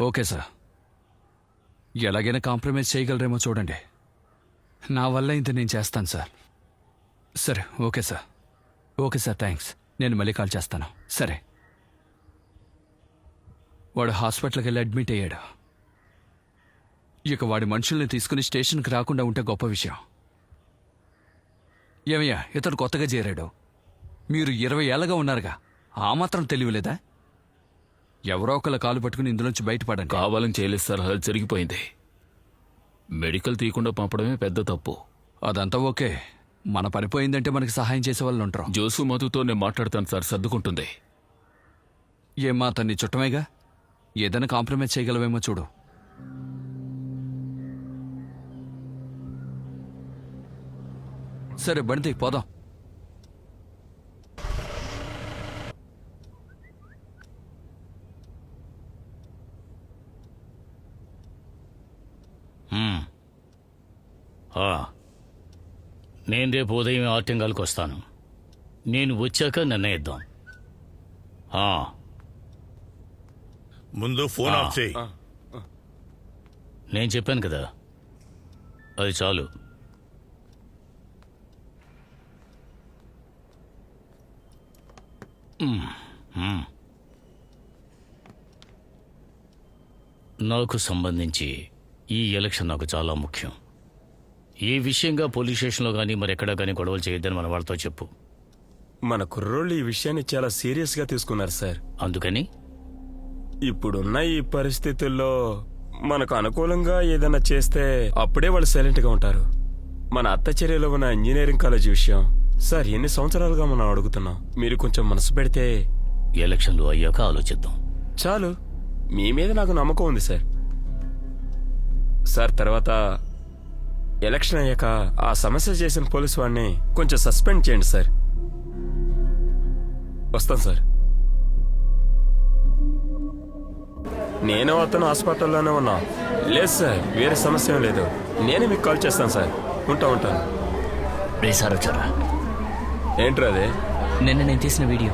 Okay sir, ఎలాగైనా compromise చేయగలరేమో చూడండి. నా వల్ల ఇంత నేను చేస్తాను సార్. సరే, okay sir. Okay sir, thanks. నేను మళ్ళీ కాల్ చేస్తాను. సరే. వాడు హాస్పిటల్కి వెళ్ళి అడ్మిట్ అయ్యాడు. ఇక వాడి మనుషుల్ని తీసుకుని స్టేషన్కి రాకుండా ఉంటే గొప్ప విషయం. ఏమయ్యా, ఇతడు కొత్తగా చేరాడు. మీరు 20 ఏళ్ళగా ఉన్నారుగా, ఆ మాత్రం తెలియలేదా? ఎవరో ఒకళ్ళ కాలు పట్టుకుని ఇందులోంచి బయటపడండి. కావాలని చేయలేదు సార్, అది జరిగిపోయింది. మెడికల్ తీయకుండా పంపడమే పెద్ద తప్పు. అదంతా ఓకే. మన పనిపోయిందంటే మనకి సహాయం చేసే వాళ్ళు ఉంటారు. జోసు మధుతో నేను మాట్లాడతాను సార్, సర్దుకుంటుంది. ఏమ్మా, అతన్ని చుట్టమేగా, ఏదైనా కాంప్రమైజ్ చేయగలవేమో చూడు. సరే, బండి పోదాం. నేను రేపు ఉదయం ఆర్టింగాల్కి వస్తాను. నేను వచ్చాక నిర్ణయిద్దాం. ముందు ఫోన్ ఆఫ్ చేయి. నేను చెప్పాను కదా, అది చాలు. నాకు సంబంధించి ఈ ఎలక్షన్ నాకు చాలా ముఖ్యం. ఈ విషయంగా పోలీస్ స్టేషన్లో కానీ మరెక్కడా కానీ గొడవలు చేయొద్దని మన వాళ్ళతో చెప్పు. మన కుర్రోళ్ళు ఈ విషయాన్ని చాలా సీరియస్గా తీసుకున్నారు సార్. అందుకని ఇప్పుడున్న ఈ పరిస్థితుల్లో మనకు అనుకూలంగా ఏదైనా చేస్తే అప్పుడే వాళ్ళు సైలెంట్గా ఉంటారు. మన అత్తచర్యలో ఉన్న ఇంజనీరింగ్ కాలేజ్ విషయం సార్, ఎన్ని సంవత్సరాలుగా మనం అడుగుతున్నాం. మీరు కొంచెం మనసు పెడితే ఎలక్షన్లు అయ్యాక ఆలోచిద్దాం. చాలు, మీ మీద నాకు నమ్మకం ఉంది సార్. సార్, తర్వాత ఎలక్షన్ అయ్యాక ఆ సమస్య చేసిన పోలీసు వాడిని కొంచెం సస్పెండ్ చేయండి సార్. వస్తాను సార్. నేను అతను హాస్పిటల్లోనే ఉన్నా. లేదు సార్, వేరే సమస్య ఏం లేదు. నేనే మీకు కాల్ చేస్తాను సార్. ఉంటాను. రే సార్, వచ్చారా? ఏంట్రా అదే? నిన్న నేను తీసిన వీడియో.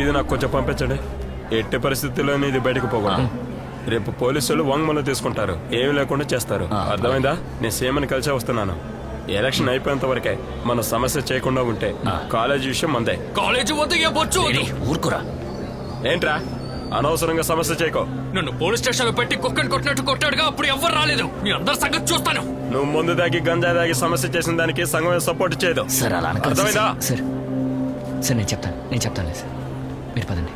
ఇది నాకు కొంచెం పంపించండి. ఎట్టి పరిస్థితుల్లోనే ఇది బయటకు పోకూడదు. రేపు పోలీసులు వాంగ్మూలం తీసుకుంటారు, ఏమీ లేకుండా చేస్తారు. అర్థమైందా? నేను సీఎంని కలిసే వస్తున్నాను. ఎలక్షన్ అయిపోయేంత వరకే మన సమస్య చేయకుండా ఉంటే కాలేజీ విషయం మందే. కాలేజీ వద్దు, ఊరుకురా. ఏంట్రా అనవసరంగా సమస్య చేయకో. నన్ను పోలీస్ స్టేషన్ లో పెట్టి కుక్కని కొట్టినట్టు కొట్టాడుగా, అప్పుడు ఎవ్వరు రాలేదు. మీ అందరి సంగతి చూస్తాను. నువ్వు ముందు దాగి గంజా దాగి సమస్య చేసిన దానికి సంఘం సపోర్ట్ చేయదు. సార్, అలా అర్థమైందా? సార్ సార్, నేను చెప్తాను సార్. మీరు పదండి.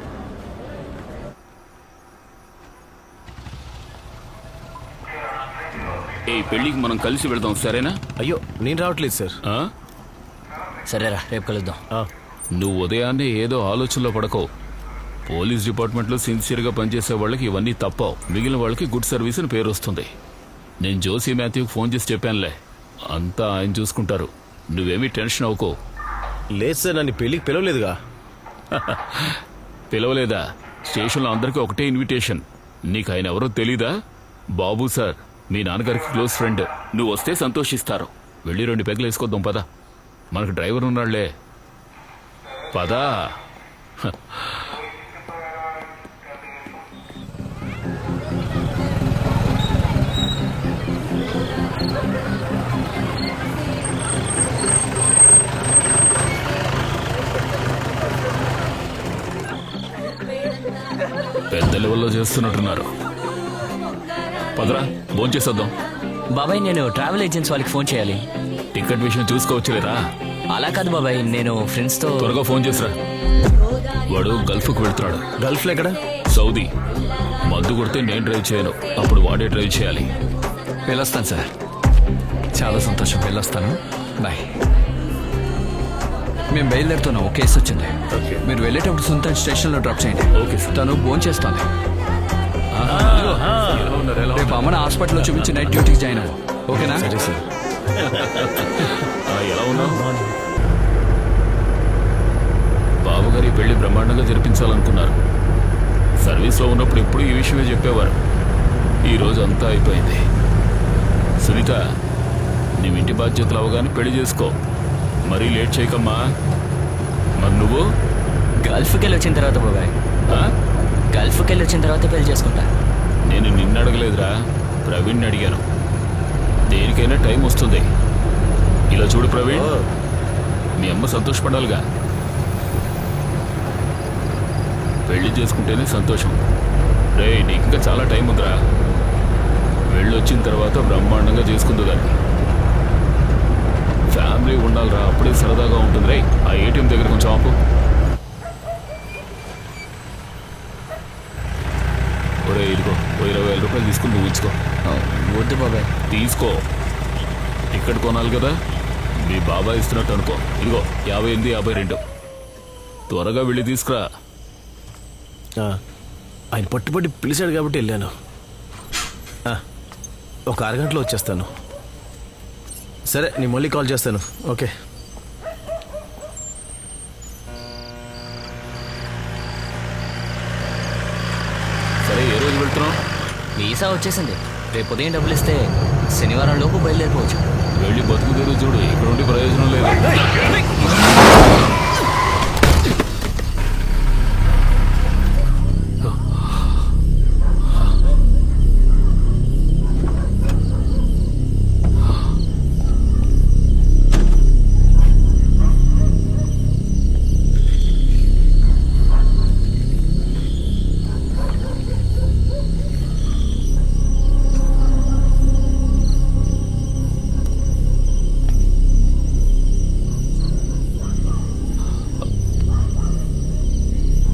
ఈ పెళ్లికి మనం కలిసి వెళ్దాం, సరేనా? అయ్యో, నేను రావట్లేదు సార్. సరేరా, రేపు కలుద్దాం. నువ్వు ఉదయాన్నే ఏదో ఆలోచనలో పడకో. పోలీస్ డిపార్ట్మెంట్లో సిన్సియర్గా పనిచేసే వాళ్ళకి ఇవన్నీ తప్పవు. మిగిలిన వాళ్ళకి గుడ్ సర్వీస్ అని పేరు వస్తుంది. నేను జోసి మాథ్యూకి ఫోన్ చేసి చెప్పానులే, అంతా ఆయన చూసుకుంటారు. నువ్వేమీ టెన్షన్ అవ్వకో. లేదు సార్, నన్ను పెళ్లికి పిలవలేదుగా. పిలవలేదా? స్టేషన్లో అందరికీ ఒకటే ఇన్విటేషన్. నీకు ఆయన ఎవరో తెలీదా? బాబు సార్, మీ నాన్నగారికి క్లోజ్ ఫ్రెండ్. నువ్వు వస్తే సంతోషిస్తారు. వెళ్ళి 2 పెగ్గులు వేసుకొద్దాం, పదా. మనకు డ్రైవర్ ఉన్నాళ్లే, పదా. పెద్ద లెవెల్లో చేస్తున్నట్టున్నారు. పదరా, భోంచేసేద్దాం. బాబాయ్, నేను ట్రావెల్ ఏజెన్సీ వాళ్ళకి ఫోన్ చేయాలి. టికెట్ విషయం చూసుకోవచ్చులేరా? అలా కాదు బాబాయ్, నేను ఫ్రెండ్స్తో. త్వరగా ఫోన్ చేసిరా. వాడు గల్ఫ్కు వెళ్తున్నాడు. గల్ఫ్లో ఎక్కడ? సౌదీ. మద్దు కొడితే నేను డ్రైవ్ చేయను, అప్పుడు వాడే డ్రైవ్ చేయాలి. వెళ్ళొస్తాను సార్. చాలా సంతోషం, వెళ్ళొస్తాను. బాయ్. మేము బయలుదేరుతున్నాం. ఒక కేసు వచ్చింది. మీరు వెళ్ళేటప్పుడు సుల్తాన్ స్టేషన్లో డ్రాప్ చేయండి. Okay sir. తను భోంచేస్తాను. రేపు అమ్మని హాస్పిటల్లో చూపించి నైట్ డ్యూటీకి జాయిన్ అవ్వు. ఓకేనా? సరే సార్. ఎలా ఉన్నావు? బాబుగారి పెళ్లి బ్రహ్మాండంగా జరిపించాలనుకున్నారు. సర్వీస్లో ఉన్నప్పుడు ఎప్పుడు ఈ విషయమే చెప్పేవారు. ఈరోజు అంతా అయిపోయింది. సునీత, నీ ఇంటి బాధ్యతలు అవగానే పెళ్లి చేసుకో. మరీ లేట్ చేయకమ్మా. మరి నువ్వు గల్ఫ్కి వెళ్ళి వచ్చిన తర్వాత బాబాయ్, ఆ? గల్ఫ్కి వెళ్ళి వచ్చిన తర్వాత పెళ్లి చేసుకుంటా. నేను నిన్ను అడగలేదురా, ప్రవీణ్ని అడిగాను. దేనికైనా టైం వస్తుంది. ఇలా చూడు ప్రవీణ్, మీ అమ్మ సంతోషపడాలిగా. పెళ్లి చేసుకుంటేనే సంతోషం. రే, నీకు ఇంకా చాలా టైం ఉందిరా. వెళ్ళొచ్చిన తర్వాత బ్రహ్మాండంగా చేసుకుందు దాన్ని. ఫ్యామిలీ ఉండాలిరా, అప్పుడే సరదాగా ఉంటుంది. రే, ఆ ఏటీఎం దగ్గర కొంచెం ఆపు. ఒరే, ఇదిగో 20,000 రూపాయలు తీసుకుని నువ్వు ఉంచుకో. వద్దు బాబాయ్. తీసుకో, ఇక్కడ కొనాలి కదా, మీ బాబాయ్ ఇస్తున్నట్టు అనుకో. ఇదిగో 58, 52. త్వరగా వెళ్ళి తీసుకురా. ఆయన పట్టుబట్టి పిలిచాడు కాబట్టి వెళ్ళాను. ఒక అరగంటలో వచ్చేస్తాను. సరే, నేను మళ్ళీ కాల్ చేస్తాను. ఓకే. సరే, ఏ రోజు వెళ్తున్నావు? వీసా వచ్చేసింది. రేపు ఉదయం డబ్బులు ఇస్తే శనివారం లోపు బయలుదేరిపోవచ్చు. వెళ్ళి బతుకు తెరువు చూడు, ఇక్కడ ఉండి ప్రయోజనం లేదు.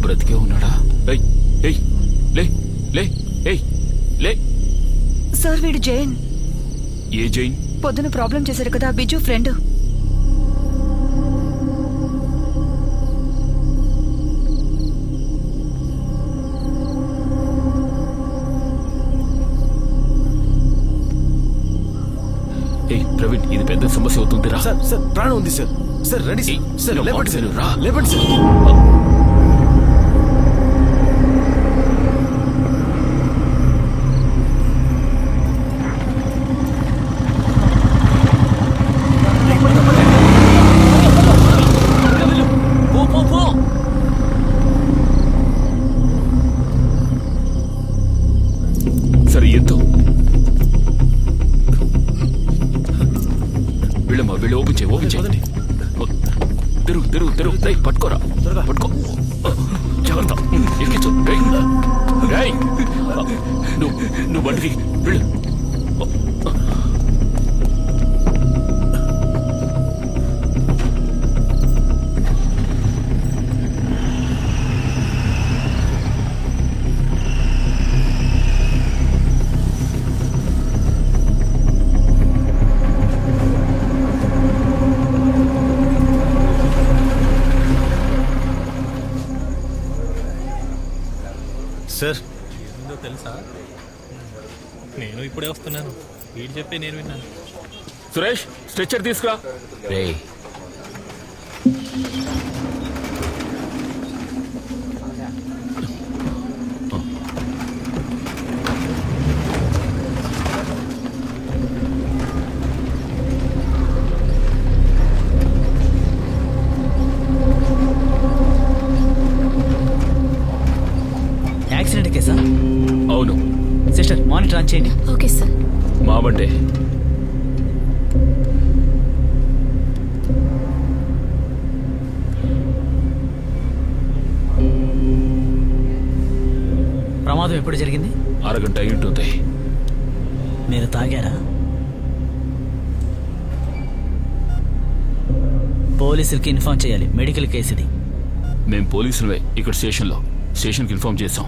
బ్రతికే ఉన్నాడా? ఏయ్, ఏయ్, లే, లే, ఏయ్, లే. సార్, వీడు జైన్. ఏ జైన్? పొద్దున ప్రాబ్లం చేశారు కదా, బిజు ఫ్రెండ్. ఏయ్ ప్రవీణ్, ఇది పెద్ద సమస్య అవుతుంది రా. సార్, సార్, ప్రాణం ఉంది సార్. సార్, రండి సార్. సార్, లేపండి సార్. రా. లేపండి సార్. పో పో పో. సరే, ఎంతో వెళ్ళమ్మా, వెళ్ళి ఓపెన్ చేయి, ఓపెన్ చేయి. తెరుగు, తెరుగు, తెరుగు. రేయ్, పట్టుకోరా, త్వరగా పట్టుకో. జాగ్రత్త, ఎక్కించు. రేయ్, రేయ్, నువ్వు బండికి వెళ్ళు. సార్, ఏందో తెలుసా, నేను ఇప్పుడే వస్తున్నాను. వీడు చెప్పే నేను విన్నాను. సురేష్, స్ట్రెచ్చర్ తీసుకురా. రే, యాక్సిడెంట్ కేసా? అవును, సిస్టర్, మానిటర్ ఆన్ చేయండి. Okay sir. మా బండే. ప్రమాదం ఎప్పుడు జరిగింది? అరగంట అయి ఉంటుంది. మీరు తాగారా? పోలీసులకి ఇన్ఫార్మ్ చేయాలి. మెడికల్ కేసు ఇది. మేం పోలీసులవే ఇక్కడ స్టేషన్కి ఇన్ఫార్మ్ చేశాం.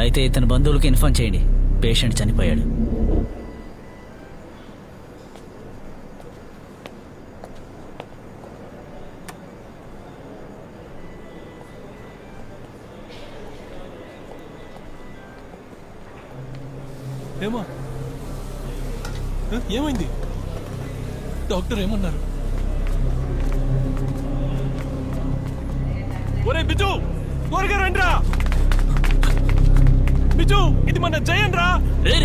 అయితే ఇతని బంధువులకి ఇన్ఫార్మ్ చేయండి. పేషెంట్ చనిపోయాడు. ఏమైంది? డాక్టర్ ఏమన్నారు? ఒరే బిజు, త్వరగా రండిరా. బిజు, ఇది మన జయన్ రా. రే